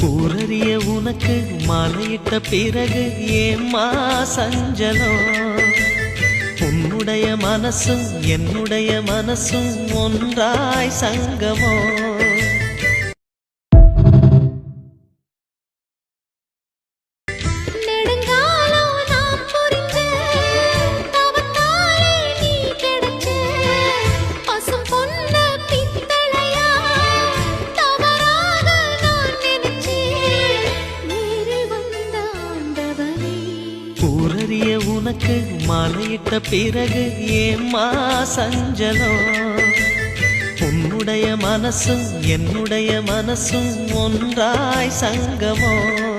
ஊரறிய உனக்கு மாலையிட்ட பிறகு ஏம்மா சஞ்சலம்? உன்னுடைய மனசும் என்னுடைய மனசும் ஒன்றாய் சங்கமோ? ஊரறிய உனக்கு மாலையிட்ட பிறகு ஏம்மா சஞ்சலம்? உன்னுடைய மனசும் என்னுடைய மனசும் ஒன்றாய் சங்கமோ?